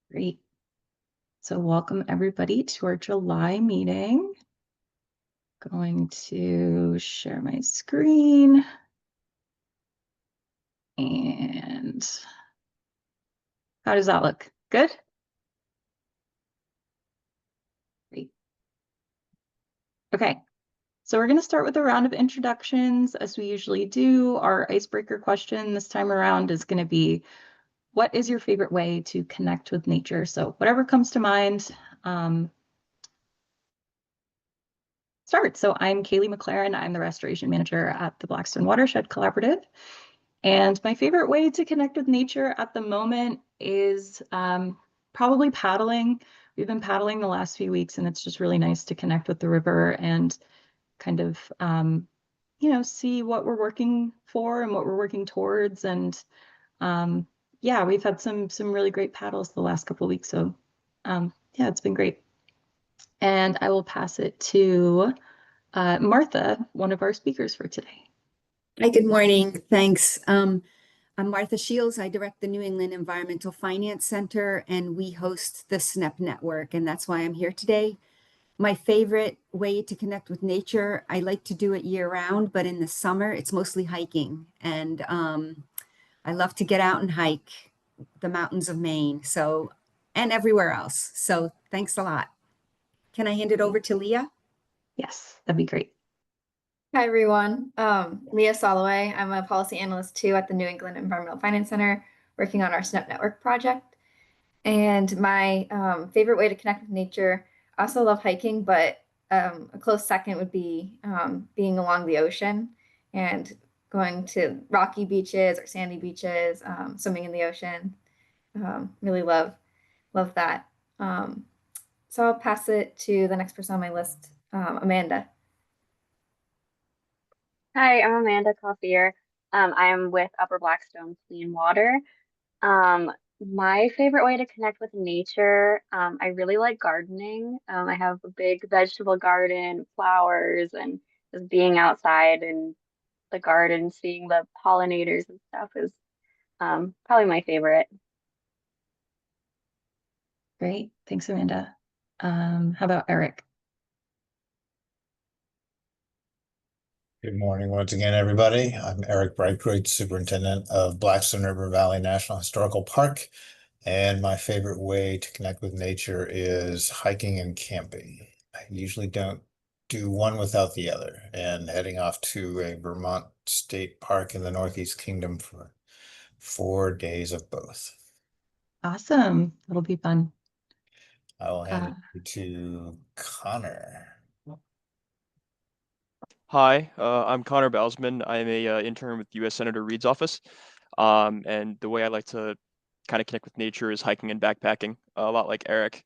Great. So welcome everybody to our July meeting. Going to share my screen. And how does that look? Good? Great. Okay. So we're going to start with a round of introductions as we usually do. Our icebreaker question this time around is going to be, what is your favorite way to connect with nature? So whatever comes to mind, start. So I'm Kaylee McLaren. I'm the restoration manager at the Blackstone Watershed Collaborative. And my favorite way to connect with nature at the moment is probably paddling. We've been paddling the last few weeks, and it's just really nice to connect with the river and kind of, see what we're working for and what we're working towards. And yeah, we've had some really great paddles the last couple of weeks. So yeah, it's been great. And I will pass it to Martha, one of our speakers for today. Hi, good morning. Thanks. I'm Martha Shields. I direct the New England Environmental Finance Center, and we host the SNEP network, and that's why I'm here today. My favorite way to connect with nature, I like to do it year round, but in the summer, it's mostly hiking. And I love to get out and hike the mountains of Maine, and everywhere else. So thanks a lot. Can I hand it over to Leah? Yes, that'd be great. Hi, everyone. Leah Soloway. I'm a policy analyst too at the New England Environmental Finance Center, working on our SNEP network project. And my favorite way to connect with nature, I also love hiking, but a close second would be being along the ocean and going to rocky beaches or sandy beaches, swimming in the ocean. Really love that. So I'll pass it to the next person on my list, Amanda. Hi, I'm Amanda Coffier. I am with Upper Blackstone Clean Water. My favorite way to connect with nature, I really like gardening. I have a big vegetable garden, flowers, and just being outside in the garden, seeing the pollinators and stuff is probably my favorite. Great. Thanks, Amanda. How about Eric? Good morning once again, everybody. I'm Eric Brightgreat, Superintendent of Blackstone River Valley National Historical Park. And my favorite way to connect with nature is hiking and camping. I usually don't do one without the other, and heading off to a Vermont state park in the Northeast Kingdom for 4 days of both. Awesome. It'll be fun. I will hand it to Connor. Hi, I'm Connor Balsman. I'm a intern with U.S. Senator Reed's office. And the way I like to kind of connect with nature is hiking and backpacking, a lot like Eric.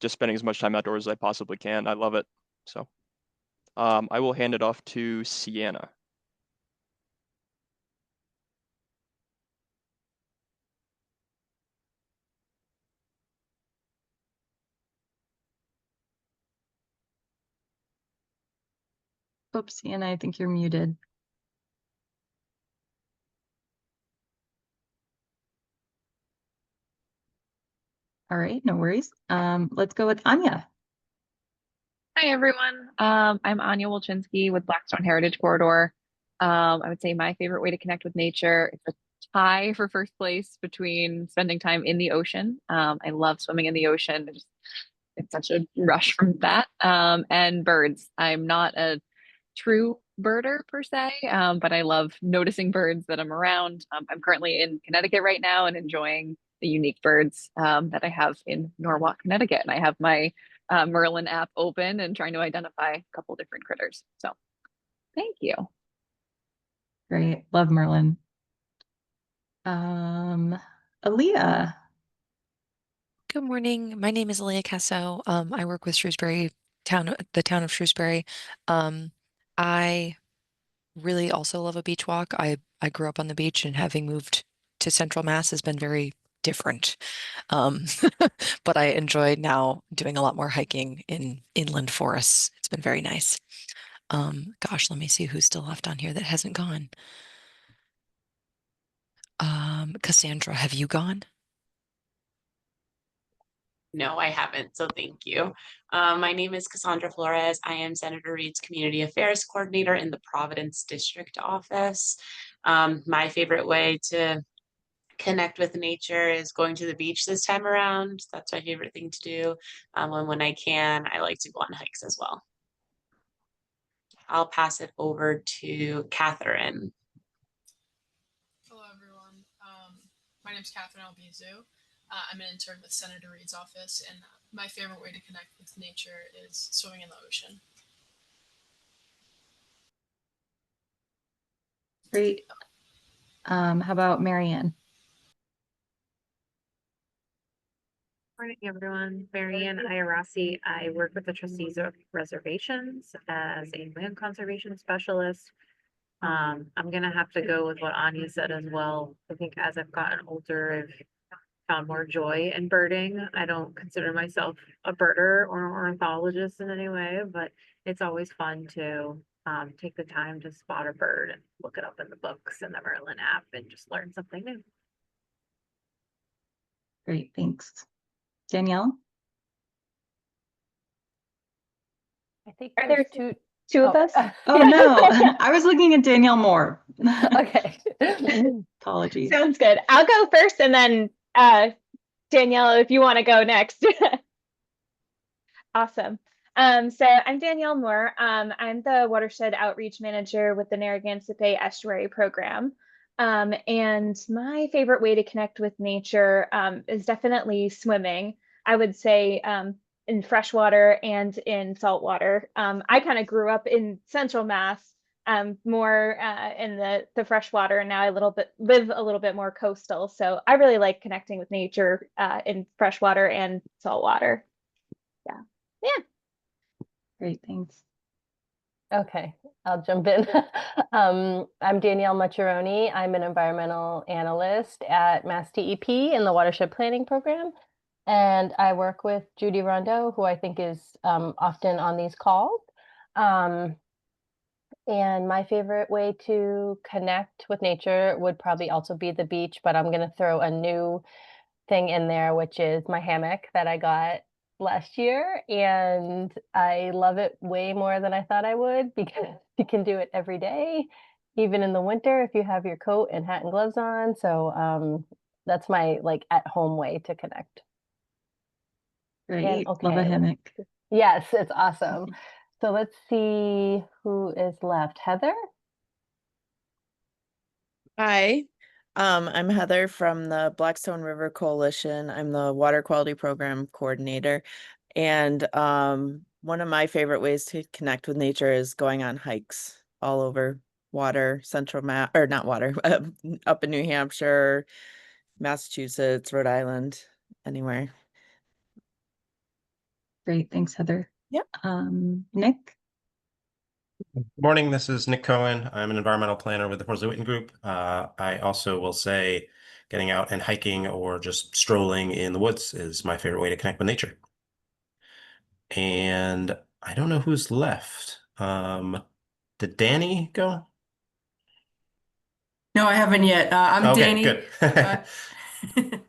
Just spending as much time outdoors as I possibly can. I love it. So I will hand it off to Sienna. Oops, Sienna, I think you're muted. All right, no worries. Let's go with Anya. Hi, everyone. I'm Anya Wolchinski with Blackstone Heritage Corridor. I would say my favorite way to connect with nature is a tie for first place between spending time in the ocean. I love swimming in the ocean. It's such a rush from that. And birds. I'm not a true birder per se, but I love noticing birds that I'm around. I'm currently in Connecticut right now and enjoying the unique birds that I have in Norwalk, Connecticut. And I have my Merlin app open and trying to identify a couple different critters. So thank you. Great. Love Merlin. Aaliyah. Good morning. My name is Aaliyah Casso. I work with the town of Shrewsbury. I really also love a beach walk. I grew up on the beach, and having moved to Central Mass has been very different. But I enjoy now doing a lot more hiking in inland forests. It's been very nice. Gosh, let me see who's still left on here that hasn't gone. Cassandra, have you gone? No, I haven't, so thank you. My name is Cassandra Flores. I am Senator Reed's Community Affairs Coordinator in the Providence District Office. My favorite way to connect with nature is going to the beach this time around. That's my favorite thing to do. And when I can, I like to go on hikes as well. I'll pass it over to Catherine. Hello, everyone. My name is Catherine Albizu. I'm an intern with Senator Reed's office, and my favorite way to connect with nature is swimming in the ocean. Great. How about Marianne? Morning, everyone. Marianne Iarasi. I work with the trustees of reservations as a land conservation specialist. I'm gonna have to go with what Anya said as well. I think as I've gotten older, I've found more joy in birding. I don't consider myself a birder or an ornithologist in any way, but it's always fun to take the time to spot a bird and look it up in the books and the Merlin app and just learn something new. Great, thanks. Danielle? I think Are there's there two of us? Oh, no, I was looking at Danielle Moore. Okay. Apologies. Sounds good. I'll go first and then Danielle, if you want to go next. Awesome. So I'm Danielle Moore. I'm the Watershed Outreach Manager with the Narragansett Bay Estuary Program. And my favorite way to connect with nature is definitely swimming. I would say in freshwater and in saltwater. I kind of grew up in Central Mass, more in the freshwater, and now I live a little bit more coastal. So I really like connecting with nature in freshwater and saltwater. Yeah. Great, thanks. Okay, I'll jump in. I'm Danielle Maccheroni. I'm an environmental analyst at Mass DEP in the Watershed Planning Program. And I work with Judy Rondeau, who I think is often on these calls. And my favorite way to connect with nature would probably also be the beach, but I'm going to throw a new thing in there, which is my hammock that I got last year. And I love it way more than I thought I would because you can do it every day, even in the winter if you have your coat and hat and gloves on. So that's my like at home way to connect. Great, Okay, love a hammock. Yes, it's awesome. So let's see who is left. Heather? Hi, I'm Heather from the Blackstone River Coalition. I'm the Water Quality Program Coordinator. And one of my favorite ways to connect with nature is going on hikes all over water, or not water, up in New Hampshire, Massachusetts, Rhode Island, anywhere. Great, thanks, Heather. Yep. Nick? Good morning, this is Nick Cohen. I'm an environmental planner with the Horsley Witten Group. I also will say getting out and hiking or just strolling in the woods is my favorite way to connect with nature. And I don't know who's left. Did Danny go? No, I haven't yet. I'm Okay, Danny. good.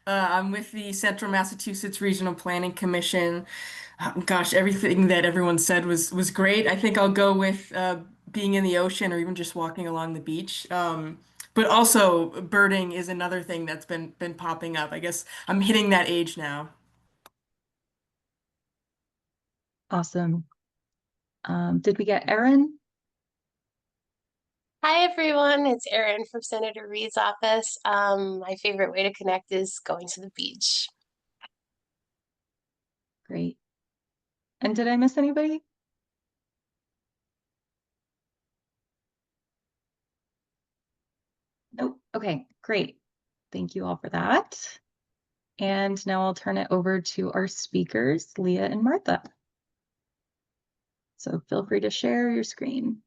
I'm with the Central Massachusetts Regional Planning Commission. Gosh, everything that everyone said was great. I think I'll go with being in the ocean or even just walking along the beach. But also birding is another thing that's been popping up. I guess I'm hitting that age now. Awesome. Did we get Erin? Hi, everyone. It's Erin from Senator Reed's office. My favorite way to connect is going to the beach. Great. And did I miss anybody? Nope. Okay, great. Thank you all for that. And now I'll turn it over to our speakers, Leah and Martha. So feel free to share your screen.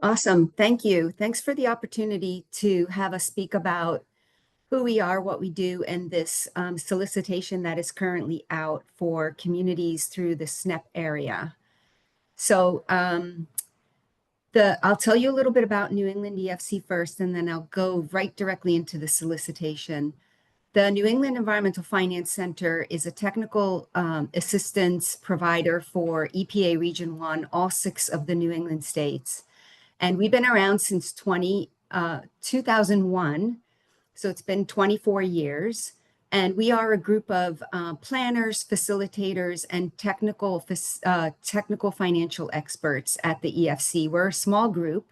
Awesome. Thank you. Thanks for the opportunity to have us speak about who we are, what we do, and this solicitation that is currently out for communities through the SNEP area. So I'll tell you a little bit about New England EFC first, and then I'll go right directly into the solicitation. The New England Environmental Finance Center is a technical assistance provider for EPA Region 1, all 6 of the New England states. And we've been around since 2001, so it's been 24 years. And we are a group of planners, facilitators, and technical financial experts at the EFC. We're a small group,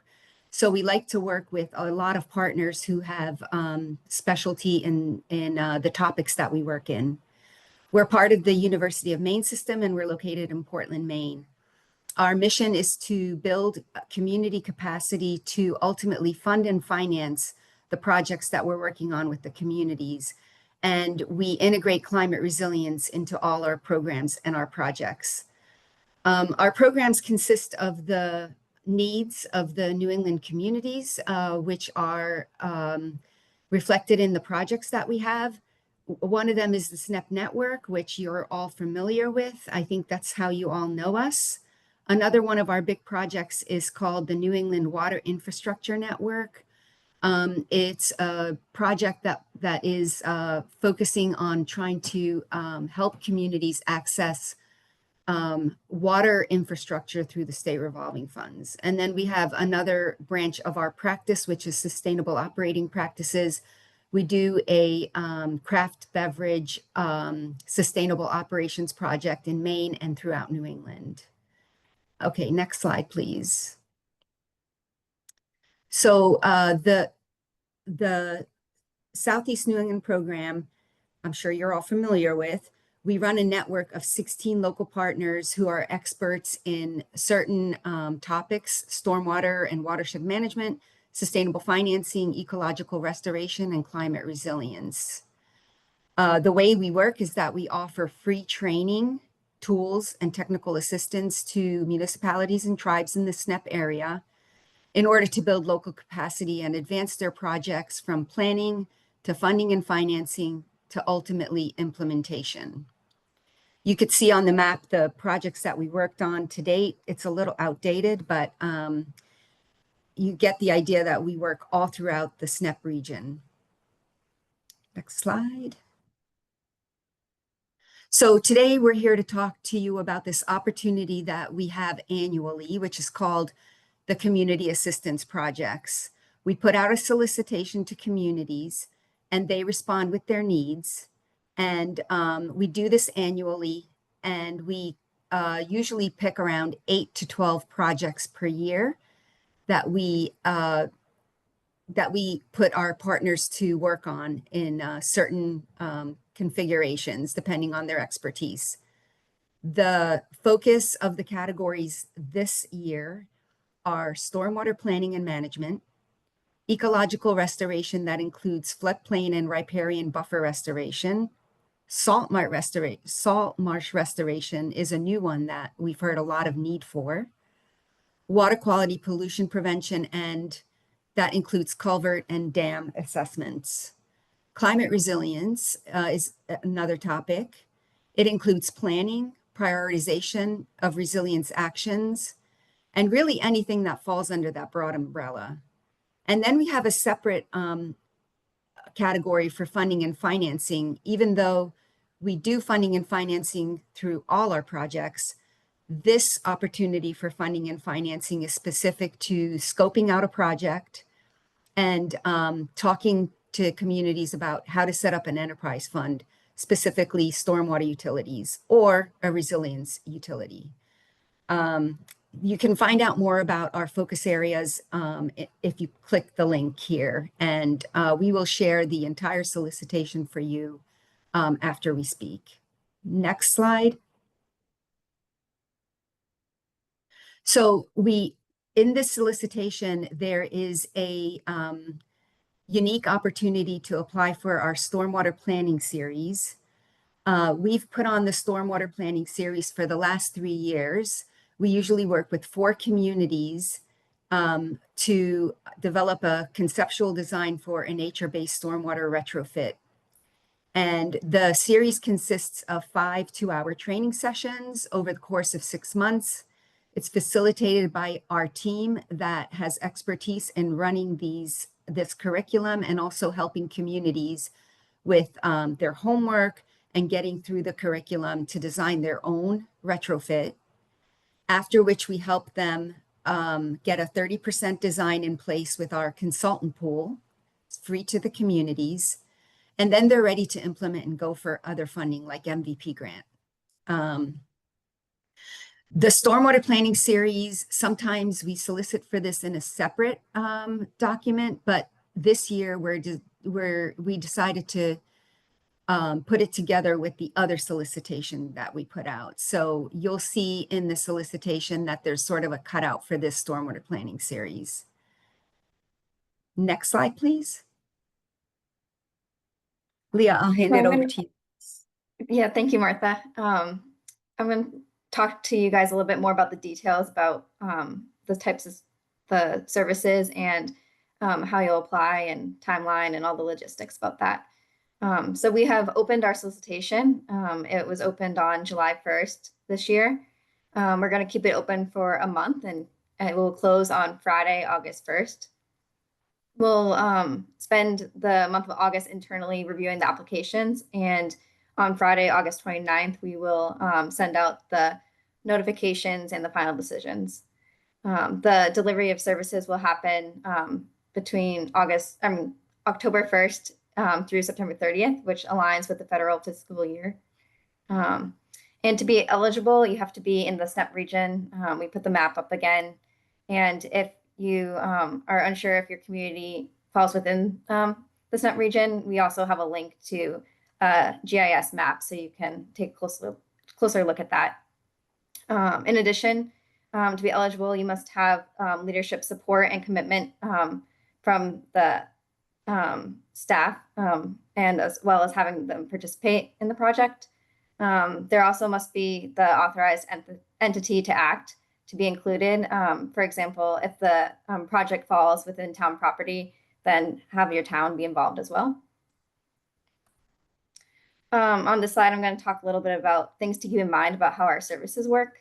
so we like to work with a lot of partners who have specialty in the topics that we work in. We're part of the University of Maine system, and we're located in Portland, Maine. Our mission is to build community capacity to ultimately fund and finance the projects that we're working on with the communities. And we integrate climate resilience into all our programs and our projects. Our programs consist of the needs of the New England communities, which are reflected in the projects that we have. One of them is the SNEP network, which you're all familiar with. I think that's how you all know us. Another one of our big projects is called the New England Water Infrastructure Network. It's a project that is focusing on trying to help communities access water infrastructure through the state revolving funds. And then we have another branch of our practice, which is sustainable operating practices. We do a craft beverage sustainable operations project in Maine and throughout New England. Okay, next slide, please. So the Southeast New England program, I'm sure you're all familiar with. We run a network of 16 local partners who are experts in certain topics: stormwater and watershed management, sustainable financing, ecological restoration, and climate resilience. The way we work is that we offer free training, tools, and technical assistance to municipalities and tribes in the SNEP area in order to build local capacity and advance their projects from planning to funding and financing to ultimately implementation. You could see on the map the projects that we worked on to date. It's a little outdated, but you get the idea that we work all throughout the SNEP region. Next slide. So today we're here to talk to you about this opportunity that we have annually, which is called the Community Assistance Projects. We put out a solicitation to communities and they respond with their needs. And we do this annually, and we usually pick around 8 to 12 projects per year that we put our partners to work on in certain configurations, depending on their expertise. The focus of the categories this year are stormwater planning and management, ecological restoration that includes floodplain and riparian buffer restoration, salt marsh restoration is a new one that we've heard a lot of need for, water quality pollution prevention, and that includes culvert and dam assessments. Climate resilience is another topic. It includes planning, prioritization of resilience actions, and really anything that falls under that broad umbrella. And then we have a separate category for funding and financing. Even though we do funding and financing through all our projects, this opportunity for funding and financing is specific to scoping out a project and talking to communities about how to set up an enterprise fund, specifically stormwater utilities or a resilience utility. You can find out more about our focus areas if you click the link here, and we will share the entire solicitation for you after we speak. Next slide. So in this solicitation, there is a unique opportunity to apply for our stormwater planning series. We've put on the stormwater planning series for the last 3 years. We usually work with 4 communities to develop a conceptual design for a nature-based stormwater retrofit. And the series consists of 5 2-hour training sessions over the course of 6 months. It's facilitated by our team that has expertise in running this curriculum and also helping communities with their homework and getting through the curriculum to design their own retrofit, after which we help them get a 30% design in place with our consultant pool. It's free to the communities. And then they're ready to implement and go for other funding like MVP grant. The stormwater planning series, sometimes we solicit for this in a separate document, but this year we decided to put it together with the other solicitation that we put out. So you'll see in the solicitation that there's sort of a cutout for this stormwater planning series. Next slide, please. Leah, I'll hand it over to you. Yeah, thank you, Martha. I'm going to talk to you guys a little bit more about the details about the types of the services and how you'll apply and timeline and all the logistics about that. So we have opened our solicitation. It was opened on July 1st this year. We're going to keep it open for a month and it will close on Friday, August 1st. We'll spend the month of August internally reviewing the applications, and on Friday, August 29th, we will send out the notifications and the final decisions. The delivery of services will happen between October 1st through September 30th, which aligns with the federal fiscal year. And to be eligible, you have to be in the SNP region. We put the map up again. And if you are unsure if your community falls within the SNP region, we also have a link to a GIS map so you can take a closer look at that. In addition, to be eligible, you must have leadership support and commitment from the staff and as well as having them participate in the project. There also must be the authorized entity to act to be included. For example, if the project falls within town property, then have your town be involved as well. On this slide, I'm going to talk a little bit about things to keep in mind about how our services work.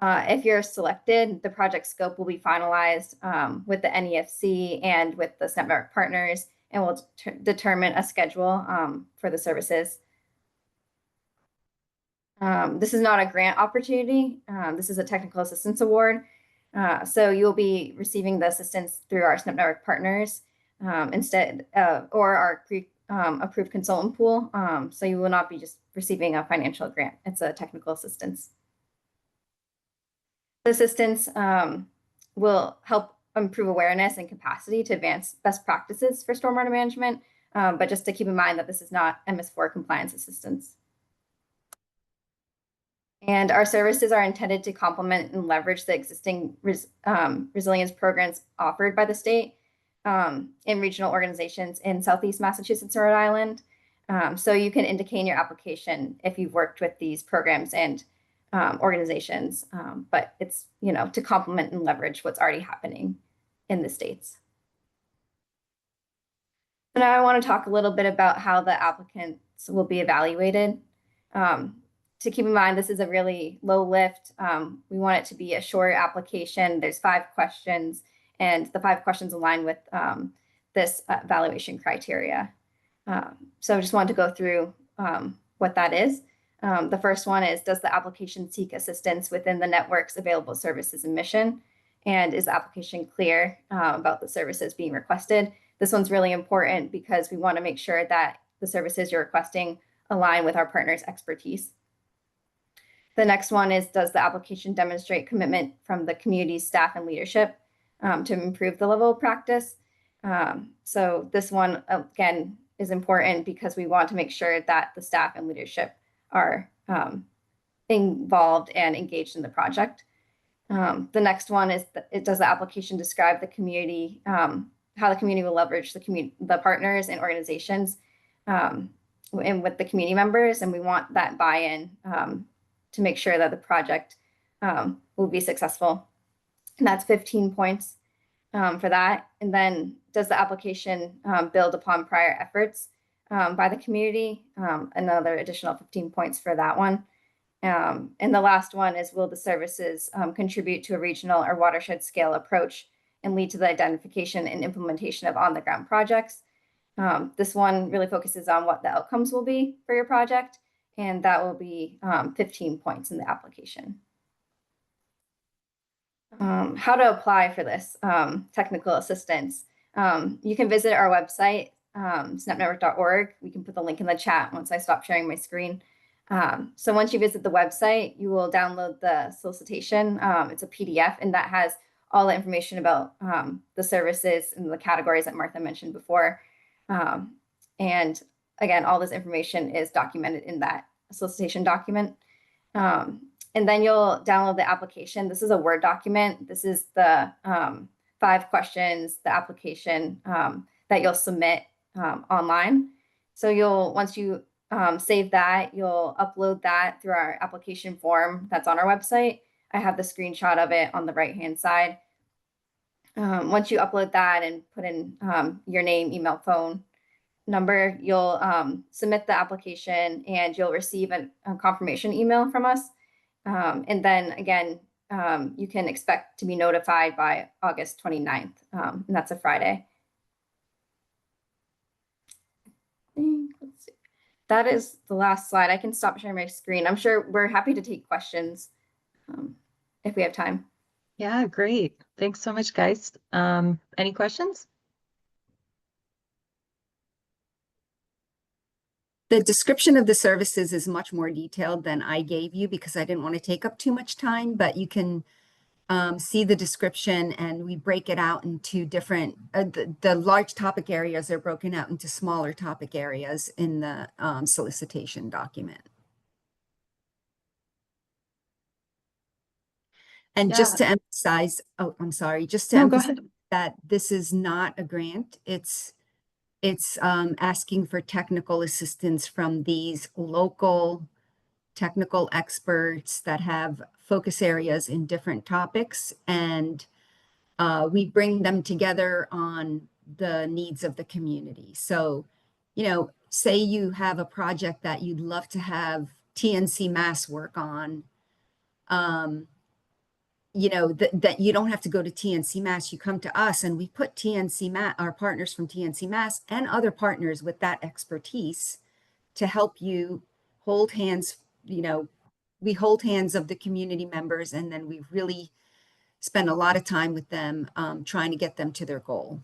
If you're selected, the project scope will be finalized with the NEFC and with the SNP network partners, and we'll determine a schedule for the services. This is not a grant opportunity. This is a technical assistance award. So you'll be receiving the assistance through our SNP network partners instead, or our approved consultant pool. So you will not be just receiving a financial grant. It's a technical assistance. The assistance will help improve awareness and capacity to advance best practices for stormwater management, but just to keep in mind that this is not MS4 compliance assistance. And our services are intended to complement and leverage the existing resilience programs offered by the state in regional organizations in Southeast Massachusetts and Rhode Island. So you can indicate in your application if you've worked with these programs and organizations, but it's, to complement and leverage what's already happening in the states. So now I want to talk a little bit about how the applicants will be evaluated. To keep in mind, this is a really low lift. We want it to be a short application. There's 5 questions, and the 5 questions align with this evaluation criteria. So I just wanted to go through what that is. The first one is, does the application seek assistance within the network's available services and mission? And is the application clear about the services being requested? This one's really important because we want to make sure that the services you're requesting align with our partner's expertise. The next one is, does the application demonstrate commitment from the community's staff and leadership to improve the level of practice? So this one, again, is important because we want to make sure that the staff and leadership are involved and engaged in the project. The next one is, does the application describe the community, how the community will leverage the partners and organizations and with the community members, and we want that buy-in to make sure that the project will be successful. And that's 15 points for that. And then, does the application build upon prior efforts by the community? Another additional 15 points for that one. And the last one is, will the services contribute to a regional or watershed scale approach and lead to the identification and implementation of on-the-ground projects? This one really focuses on what the outcomes will be for your project, and that will be 15 points in the application. How to apply for this technical assistance. You can visit our website, snapnetwork.org. We can put the link in the chat once I stop sharing my screen. So once you visit the website, you will download the solicitation. It's a PDF, and that has all the information about the services and the categories that Martha mentioned before. And again, all this information is documented in that solicitation document. And then you'll download the application. This is a Word document. This is the 5 questions, the application that you'll submit online. So once you save that, you'll upload that through our application form that's on our website. I have the screenshot of it on the right-hand side. Once you upload that and put in your name, email, phone number, you'll submit the application and you'll receive a confirmation email from us. And then again, you can expect to be notified by August 29th, and that's a Friday. Let's see. That is the last slide. I can stop sharing my screen. I'm sure we're happy to take questions if we have time. Yeah, great. Thanks so much, guys. Any questions? The description of the services is much more detailed than I gave you because I didn't want to take up too much time, but you can see the description, and we break it out into different, the large topic areas are broken out into smaller topic areas in the solicitation document. And just to emphasize, oh, I'm sorry, just to emphasize that this is not a grant. It's asking for technical assistance from these local technical experts that have focus areas in different topics, and we bring them together on the needs of the community. So, you know, say you have a project that you'd love to have TNC Mass work on, you know, that you don't have to go to TNC Mass, you come to us and we put TNC Mass, our partners from TNC Mass and other partners with that expertise to help you hold hands. You know, we hold hands of the community members, and then we really spend a lot of time with them trying to get them to their goal.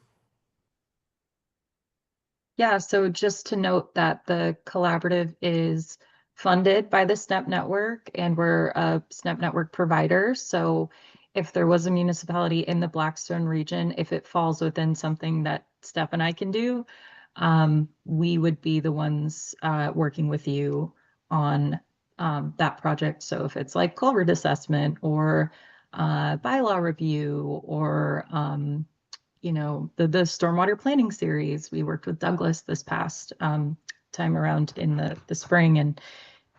Yeah, so just to note that the collaborative is funded by the SNEP network, and we're a SNEP network provider. So if there was a municipality in the Blackstone region, if it falls within something that Steph and I can do, we would be the ones working with you on that project. So if it's like culvert assessment or bylaw review or you know, the stormwater planning series, we worked with Douglas this past time around in the spring, and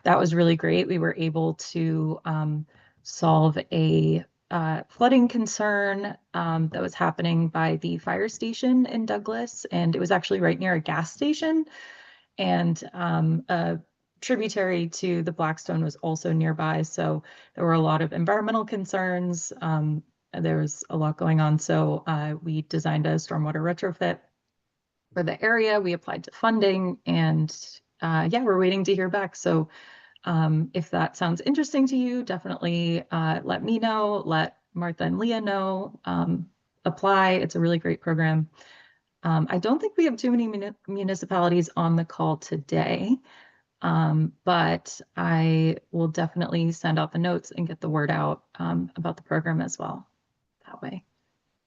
that was really great. We were able to solve a flooding concern that was happening by the fire station in Douglas, and it was actually right near a gas station, and a tributary to the Blackstone was also nearby. So there were a lot of environmental concerns. There was a lot going on. So we designed a stormwater retrofit for the area. We applied to funding, and yeah, we're waiting to hear back. So if that sounds interesting to you, definitely let me know, let Martha and Leah know, apply. It's a really great program. I don't think we have too many municipalities on the call today, but I will definitely send out the notes and get the word out about the program as well that way.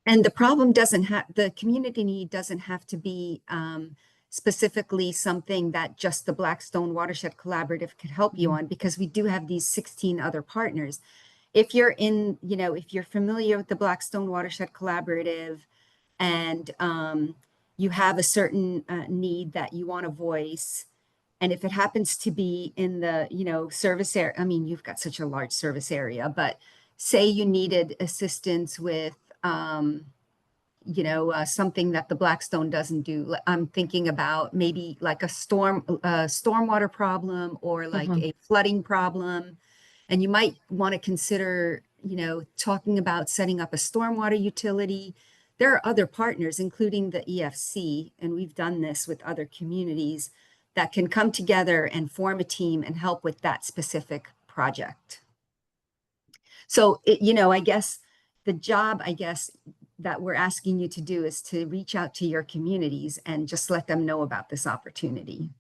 And the problem doesn't have, the community need doesn't have to be specifically something that just the Blackstone Watershed Collaborative could help you on, because we do have these 16 other partners. If you're in, you know, if you're familiar with the Blackstone Watershed Collaborative and you have a certain need that you want to voice, and if it happens to be in the, you know, service area, I mean, you've got such a large service area, but say you needed assistance with, you know, something that the Blackstone doesn't do. I'm thinking about maybe like a stormwater problem or like a flooding problem. And you might want to consider, talking about setting up a stormwater utility. There are other partners, including the EFC, and we've done this with other communities that can come together and form a team and help with that specific project. So, I guess the job, that we're asking you to do is to reach out to your communities and just let them know about this opportunity.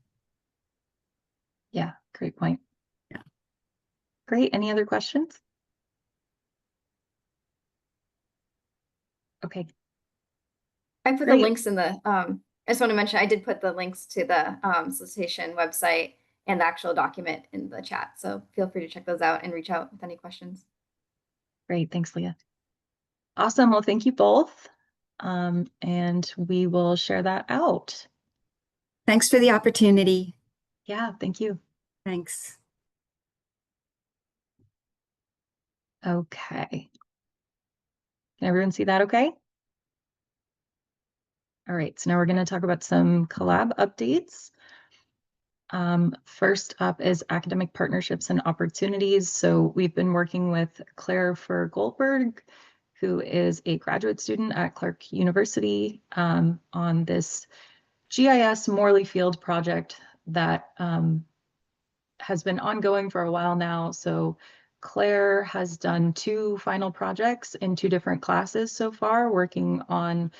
Yeah, great point. Yeah. Great. Any other questions? Okay. I put the links in the, I just want to mention, I did put the links to the solicitation website and the actual document in the chat. So feel free to check those out and reach out with any questions. Great. Thanks, Leah. Awesome. Well, thank you both. And we will share that out. Thanks for the opportunity. Yeah, thank you. Thanks. Okay. Can everyone see that okay? All right, so now we're going to talk about some collab updates. First up is academic partnerships and opportunities. So we've been working with Claire Goldberg, who is a graduate student at Clark University, on this GIS Morley Field project that has been ongoing for a while now. So Claire has done 2 final projects in 2 different classes so far, working on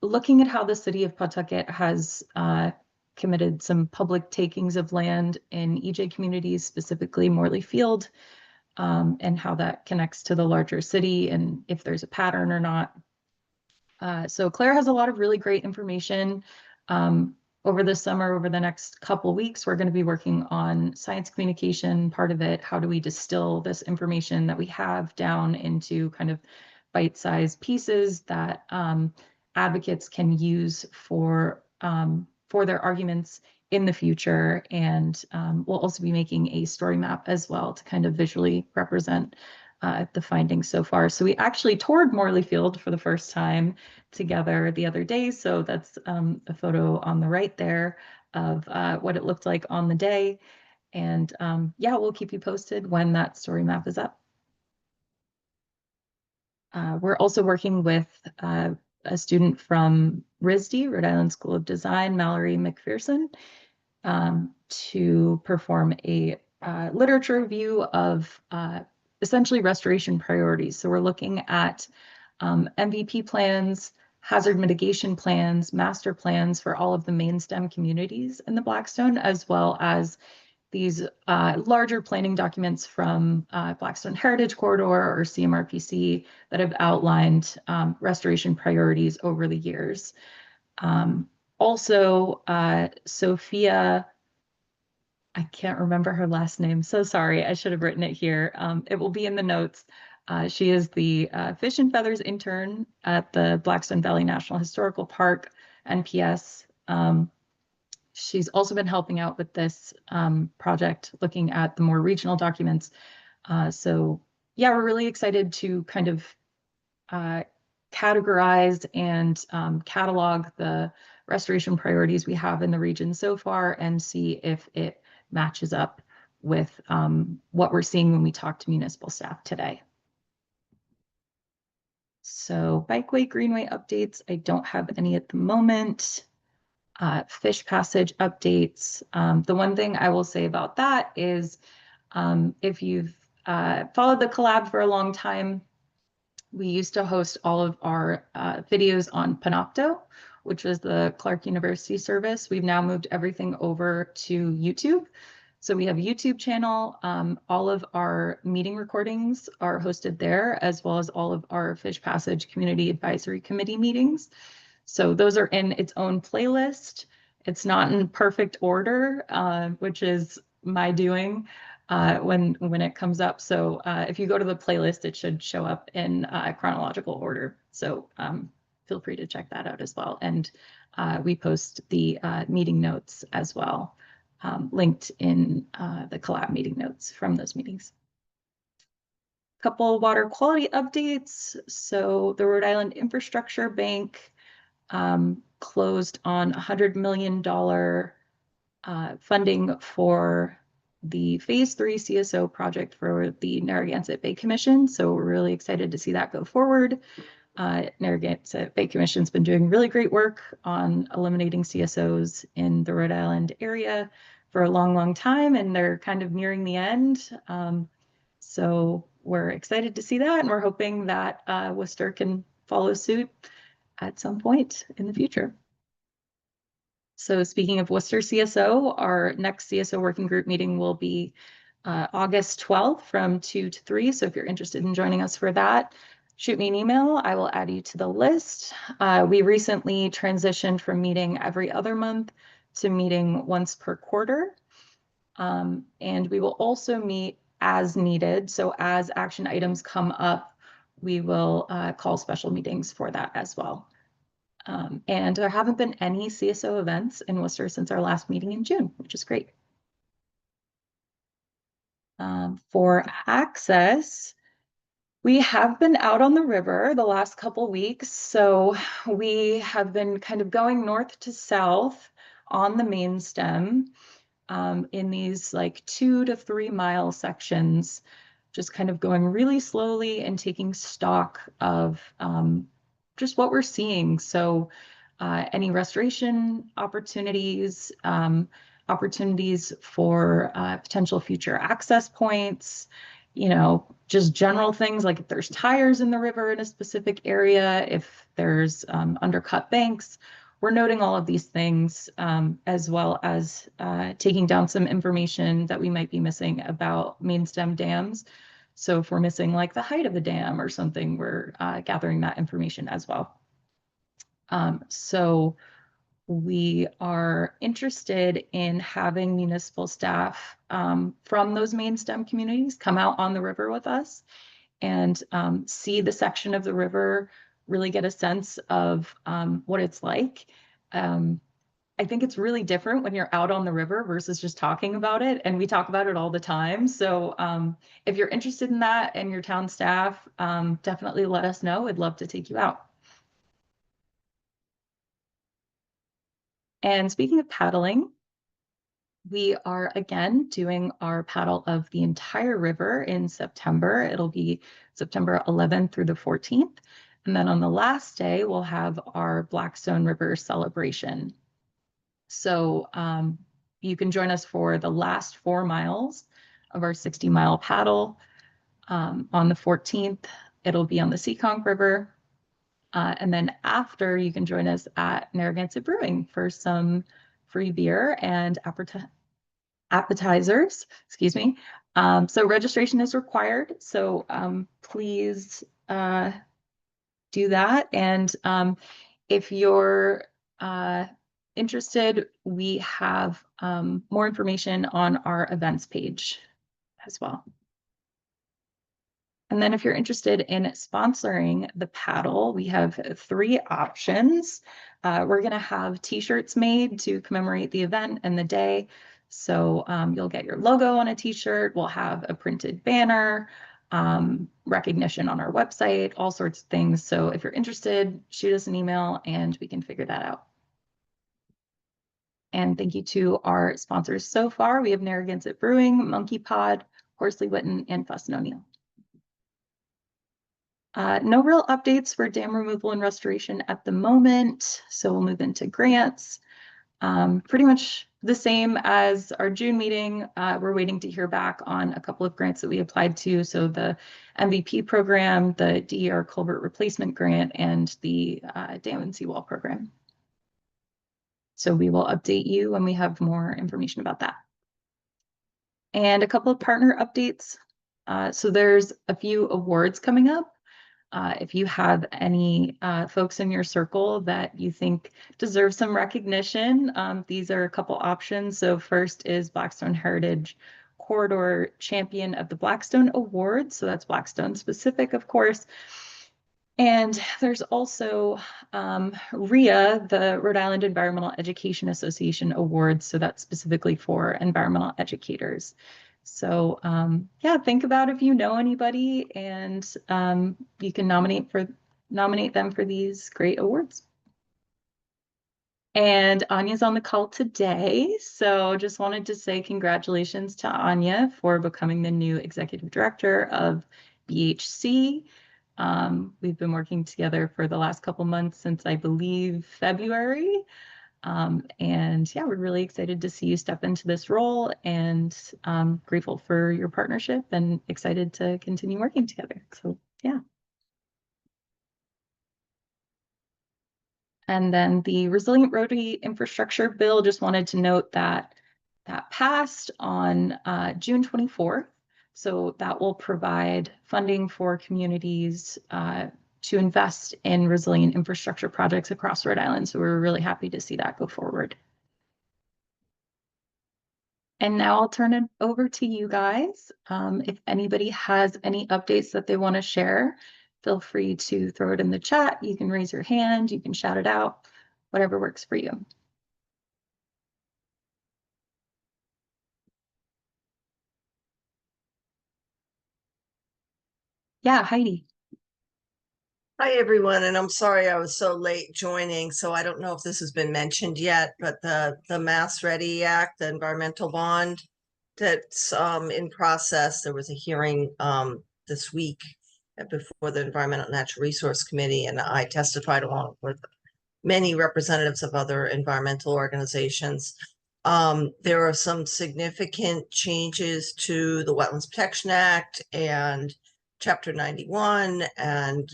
looking at how the city of Pawtucket has committed some public takings of land in EJ communities, specifically Morley Field, and how that connects to the larger city and if there's a pattern or not. So Claire has a lot of really great information. Over the summer, over the next couple weeks, we're going to be working on science communication, part of it. How do we distill this information that we have down into kind of bite-sized pieces that advocates can use for their arguments in the future? And we'll also be making a story map as well to kind of visually represent the findings so far. So we actually toured Morley Field for the first time together the other day. So that's a photo on the right there of what it looked like on the day. And yeah, we'll keep you posted when that story map is up. We're also working with a student from RISD, Rhode Island School of Design, Mallory McPherson, to perform a literature review of essentially restoration priorities. So we're looking at MVP plans, hazard mitigation plans, master plans for all of the main STEM communities in the Blackstone, as well as these larger planning documents from Blackstone Heritage Corridor or CMRPC that have outlined restoration priorities over the years. Also, Sophia, I can't remember her last name. So sorry, I should have written it here. It will be in the notes. She is the Fish and Feathers intern at the Blackstone Valley National Historical Park, NPS. She's also been helping out with this project, looking at the more regional documents. So yeah, we're really excited to kind of categorize and catalog the restoration priorities we have in the region so far and see if it matches up with what we're seeing when we talk to municipal staff today. So bikeway, greenway updates, I don't have any at the moment. Fish passage updates. The one thing I will say about that is if you've followed the collab for a long time, we used to host all of our videos on Panopto, which was the Clark University service. We've now moved everything over to YouTube. So we have a YouTube channel. All of our meeting recordings are hosted there, as well as all of our Fish Passage Community Advisory Committee meetings. So those are in its own playlist. It's not in perfect order, which is my doing when it comes up. So if you go to the playlist, it should show up in chronological order. So feel free to check that out as well. And we post the meeting notes as well, linked in the collab meeting notes from those meetings. Couple water quality updates. So the Rhode Island Infrastructure Bank closed on $100 million funding for the Phase 3 CSO project for the Narragansett Bay Commission. So we're really excited to see that go forward. Narragansett Bay Commission's been doing really great work on eliminating CSOs in the Rhode Island area for a long, long time, and they're kind of nearing the end. So we're excited to see that, and we're hoping that Worcester can follow suit at some point in the future. So speaking of Worcester CSO, our next CSO working group meeting will be August 12th from 2 to 3. So if you're interested in joining us for that, shoot me an email. I will add you to the list. We recently transitioned from meeting every other month to meeting once per quarter. And we will also meet as needed. So as action items come up, we will call special meetings for that as well. And there haven't been any CSO events in Worcester since our last meeting in June, which is great. For access, we have been out on the river the last couple weeks. So we have been kind of going north to south on the main stem in these like 2 to 3 mile sections, just kind of going really slowly and taking stock of just what we're seeing. So any restoration opportunities, opportunities for potential future access points, you know, just general things like if there's tires in the river in a specific area, if there's undercut banks. We're noting all of these things as well as taking down some information that we might be missing about main stem dams. So if we're missing like the height of the dam or something, we're gathering that information as well. So we are interested in having municipal staff from those main stem communities come out on the river with us and see the section of the river, really get a sense of what it's like. I think it's really different when you're out on the river versus just talking about it. And we talk about it all the time. So if you're interested in that and your town staff, definitely let us know. We'd love to take you out. And speaking of paddling, we are again doing our paddle of the entire river in September. It'll be September 11th through the 14th. And then on the last day, we'll have our Blackstone River celebration. So you can join us for the last 4 miles of our 60-mile paddle. On the 14th, it'll be on the Seekonk River. And then after, you can join us at Narragansett Brewing for some free beer and appetizers, excuse me. So registration is required. So please do that. And if you're interested, we have more information on our events page as well. And then if you're interested in sponsoring the paddle, we have 3 options. We're going to have t-shirts made to commemorate the event and the day. So you'll get your logo on a t-shirt. We'll have a printed banner, recognition on our website, all sorts of things. So if you're interested, shoot us an email and we can figure that out. And thank you to our sponsors so far. We have Narragansett Brewing, Monkey Pod, Horsley Witten, and Fuss and O'Neill. No real updates for dam removal and restoration at the moment. So we'll move into grants. Pretty much the same as our June meeting. We're waiting to hear back on a couple of grants that we applied to. So the MVP program, the DER culvert replacement grant, and the dam and seawall program. So we will update you when we have more information about that. And a couple of partner updates. So there's a few awards coming up. If you have any folks in your circle that you think deserve some recognition, these are a couple options. So first is Blackstone Heritage Corridor Champion of the Blackstone Award. So that's Blackstone specific, of course. And there's also RIA, the Rhode Island Environmental Education Association Awards. So that's specifically for environmental educators. So yeah, think about if you know anybody, and you can nominate them for these great awards. And Anya's on the call today. So just wanted to say congratulations to Anya for becoming the new executive director of BHC. We've been working together for the last couple months since I believe February. And yeah, we're really excited to see you step into this role and grateful for your partnership and excited to continue working together. So yeah. And then the Resilient Rotary Infrastructure Bill, just wanted to note that that passed on June 24th. So that will provide funding for communities to invest in resilient infrastructure projects across Rhode Island. So we're really happy to see that go forward. And now I'll turn it over to you guys. If anybody has any updates that they want to share, feel free to throw it in the chat. You can raise your hand, you can shout it out, whatever works for you. Yeah, Heidi. Hi, everyone, and I'm sorry I was so late joining, so I don't know if this has been mentioned yet, but the Mass Ready Act, the environmental bond that's in process, there was a hearing this week before the Environmental and Natural Resource Committee, and I testified along with many representatives of other environmental organizations. There are some significant changes to the Wetlands Protection Act and Chapter 91 and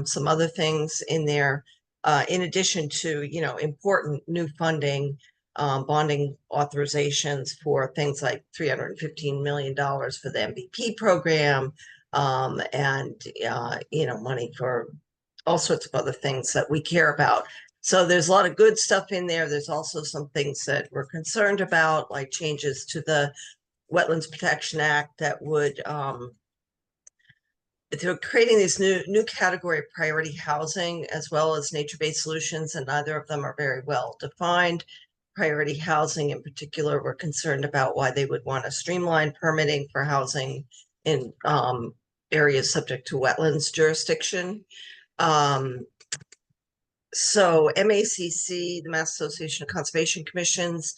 some other things in there, in addition to, important new funding, bonding authorizations for things like $315 million for the MVP program, and, money for all sorts of other things that we care about. So there's a lot of good stuff in there. There's also some things that we're concerned about, like changes to the Wetlands Protection Act that would, they're creating this new category of priority housing as well as nature-based solutions, and neither of them are very well defined. Priority housing in particular, we're concerned about why they would want to streamline permitting for housing in areas subject to wetlands jurisdiction. So MACC, the Mass Association of Conservation Commissions,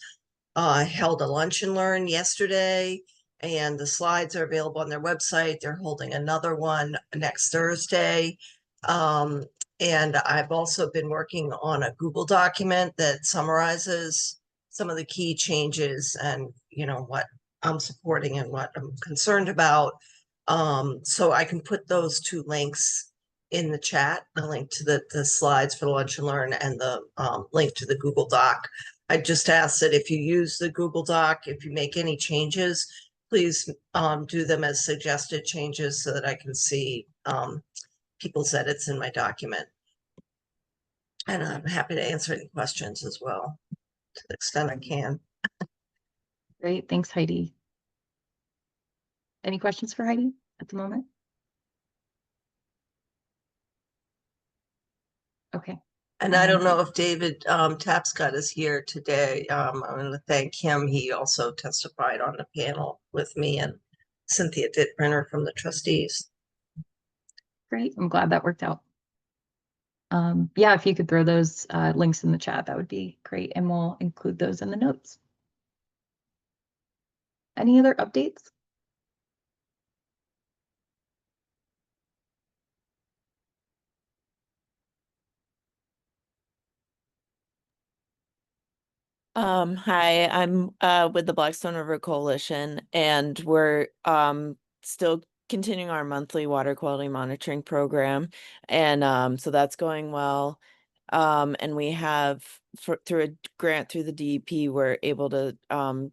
held a lunch and learn yesterday, and the slides are available on their website. They're holding another one next Thursday. And I've also been working on a Google document that summarizes some of the key changes and, what I'm supporting and what I'm concerned about. So I can put those two links in the chat, the link to the slides for the lunch and learn and the link to the Google Doc. I just ask that if you use the Google Doc, if you make any changes, please do them as suggested changes so that I can see people's edits in my document. And I'm happy to answer any questions as well, to the extent I can. Great, thanks, Heidi. Any questions for Heidi at the moment? Okay. And I don't know if David Tapscott is here today. I'm going to thank him. He also testified on the panel with me and Cynthia Dittbrenner from the trustees. Great, I'm glad that worked out. Yeah, if you could throw those links in the chat, that would be great, and we'll include those in the notes. Any other updates? Hi, I'm with the Blackstone River Coalition, and we're still continuing our monthly water quality monitoring program, and so that's going well. And we have through a grant through the DEP, we're able to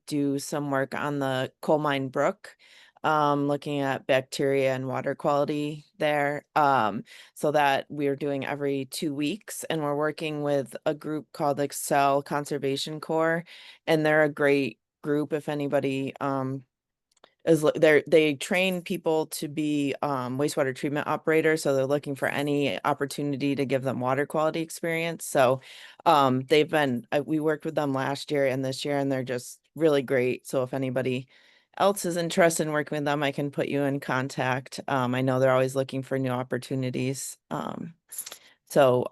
do some work on the Coal Mine Brook, looking at bacteria and water quality there. So that we're doing every 2 weeks, and we're working with a group called Excel Conservation Corps, and they're a great group. If anybody they train people to be wastewater treatment operators, so they're looking for any opportunity to give them water quality experience. So they've been we worked with them last year and this year, and they're just really great. So if anybody else is interested in working with them, I can put you in contact. I know they're always looking for new opportunities. So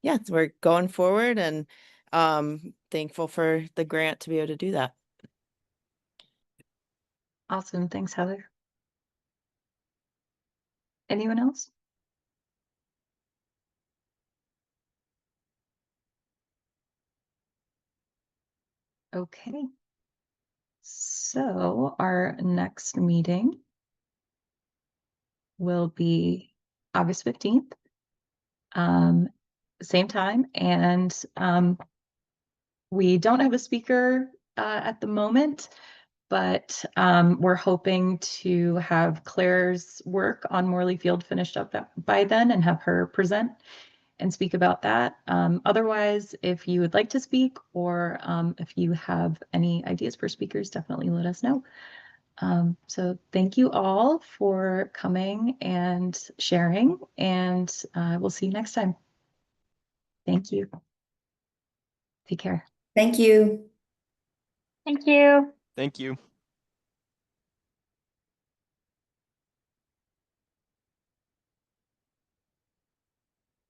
yeah, we're going forward, and thankful for the grant to be able to do that. Awesome. Thanks, Heather. Anyone else? Okay. So our next meeting will be August 15th. Same time, and we don't have a speaker at the moment, but we're hoping to have Claire's work on Morley Field finished up by then and have her present and speak about that. Otherwise, if you would like to speak or if you have any ideas for speakers, definitely let us know. So thank you all for coming and sharing, and we'll see you next time. Thank you. Take care. Thank you. Thank you. Thank you.